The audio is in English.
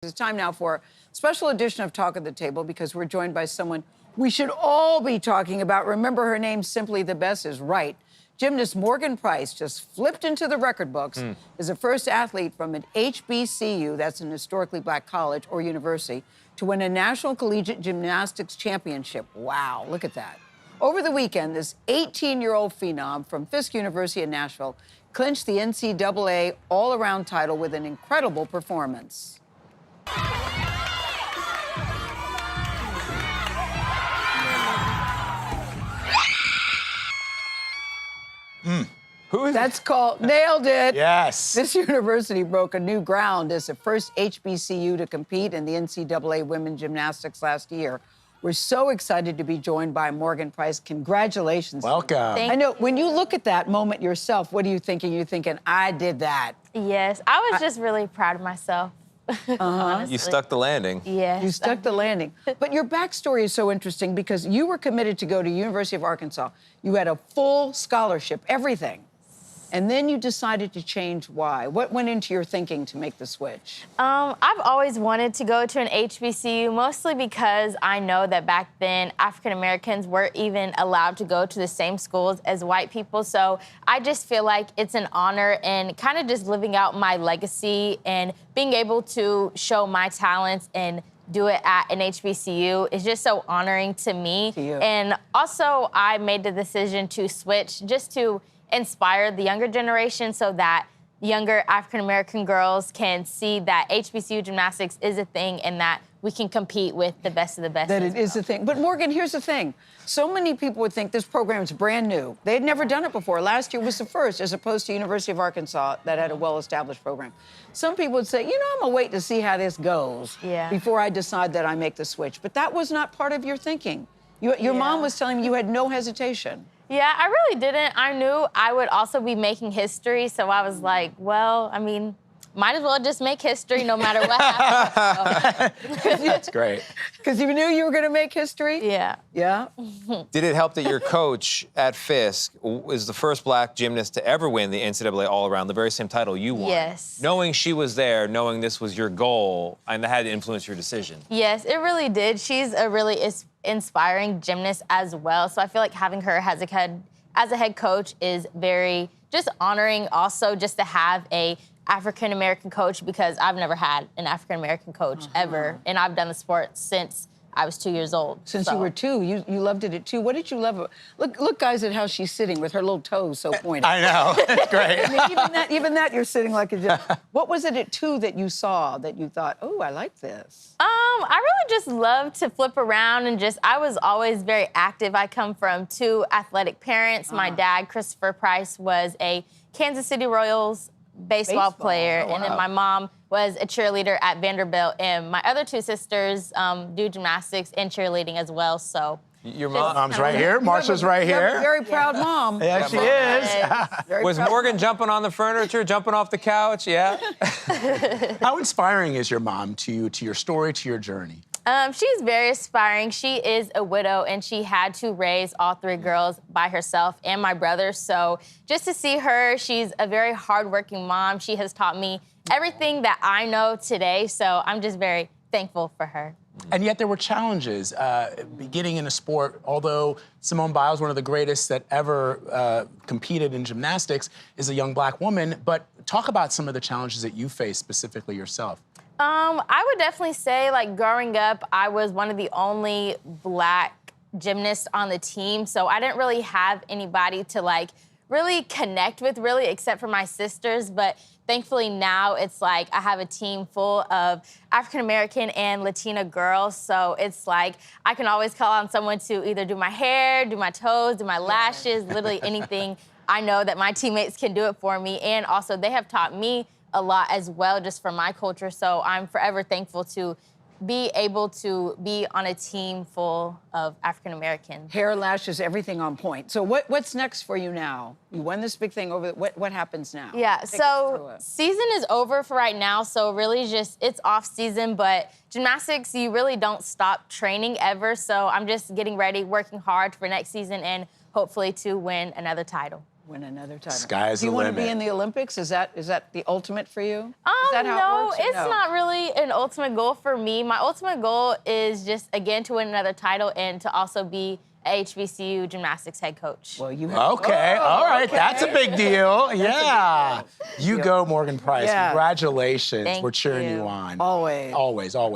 It's time now for a special edition of Talk at the Table because we're joined by someone we should all be talking about. Remember, her name, Simply the Best, is right. Gymnast Morgan Price just flipped into the record books as the first athlete from an HBCU, that's an historically black college or university, to win a national collegiate gymnastics championship. Wow, look at that. Over the weekend, this 18-year-old phenom from Fisk University in Nashville clinched the NCAA all-around title with an incredible performance. Who is That's called, nailed it. Yes. This university broke a new ground as the first HBCU to compete in the NCAA women's gymnastics last year. We're so excited to be joined by Morgan Price. Congratulations. Welcome. I know, when you look at that moment yourself, what are you thinking? You're thinking, I did that. Yes, I was just really proud of myself. You stuck the landing. Yes. You stuck the landing. But your backstory is so interesting because you were committed to go to University of Arkansas. You had a full scholarship, everything. And then you decided to change. Why? What went into your thinking to make the switch? I've always wanted to go to an HBCU, mostly because I know that back then African Americans weren't even allowed to go to the same schools as white people. So I just feel like it's an honor and kind of just living out my legacy and being able to show my talents and do it at an HBCU is just so honoring to me. To you. And also I made the decision to switch just to inspire the younger generation so that younger African-American girls can see that HBCU gymnastics is a thing and that we can compete with the best of the best. That it is a thing. But Morgan, here's the thing. So many people would think this program's brand new. They had never done it before. Last year was the first, as opposed to University of Arkansas that had a well-established program. Some people would say, you know, I'm gonna wait to see how this goes before I decide that I make the switch. But that was not part of your thinking. Your mom was telling me you had no hesitation. Yeah, I really didn't. I knew I would also be making history, so I was like, well, I mean, might as well just make history no matter what happens. That's great. Because you knew you were going to make history? Yeah. Yeah? Did it help that your coach at Fisk is the first black gymnast to ever win the NCAA all-around, the very same title you won? Yes. Knowing she was there, knowing this was your goal, and that had to influence your decision. Yes, it really did. She's a really inspiring gymnast as well. So I feel like having her as a head coach is very just honoring. Also, just to have a African-American coach, because I've never had an African-American coach ever. And I've done the sport since I was 2 years old. Since you were 2, you loved it at 2. What did you love? Look, guys, at how she's sitting with her little toes so pointed. I know. It's great. I mean, even that, you're sitting like a gym. What was it at 2 that you saw that you thought, oh, I like this? I really just love to flip around and I was always very active. I come from 2 athletic parents. My dad, Christopher Price, was a Kansas City Royals baseball player, and then my mom was a cheerleader at Vanderbilt, and my other 2 sisters do gymnastics and cheerleading as well. So Your mom's right here. Marsha's right You have a here. very proud mom. Yeah, she is. Very Was proud. Morgan jumping on the furniture, jumping off the couch? Yeah. How inspiring is your mom to you, to your story, to your journey? She's very inspiring. She is a widow, and she had to raise all 3 girls by herself and my brother. So just to see her, she's a very hardworking mom. She has taught me everything that I know today. So I'm just very thankful for her. And yet there were challenges beginning in a sport. Although Simone Biles, one of the greatest that ever competed in gymnastics, is a young black woman. But talk about some of the challenges that you faced specifically yourself. I would definitely say, like, growing up, I was one of the only black gymnasts on the team, so I didn't really have anybody to, like, really connect with, really, except for my sisters. But thankfully now it's like I have a team full of African-American and Latina girls, so it's like I can always call on someone to either do my hair, do my toes, do my lashes, literally anything. I know that my teammates can do it for me, and also they have taught me a lot as well, just for my culture. So I'm forever thankful to be able to be on a team full of African Americans. Hair, lashes, everything on point. So what's next for you now? You won this big thing over. What happens now? Yeah, Take us through so it. season is over for right now. So really just, it's off season, but gymnastics, you really don't stop training ever. So I'm just getting ready, working hard for next season, and hopefully to win another title. Win another title. Sky's Do you the want to limit. be in the Olympics? Is that the ultimate for you? Is that how No, it works, or it's not really an ultimate goal for me. My ultimate goal is just, again, to win another title and to also be a HBCU gymnastics head coach. Well, you have Okay, all right, okay. that's a big deal. Yeah. big deal. You go, Morgan Price. Yeah. Congratulations. Thank We're cheering you. you on. Always. Always, always.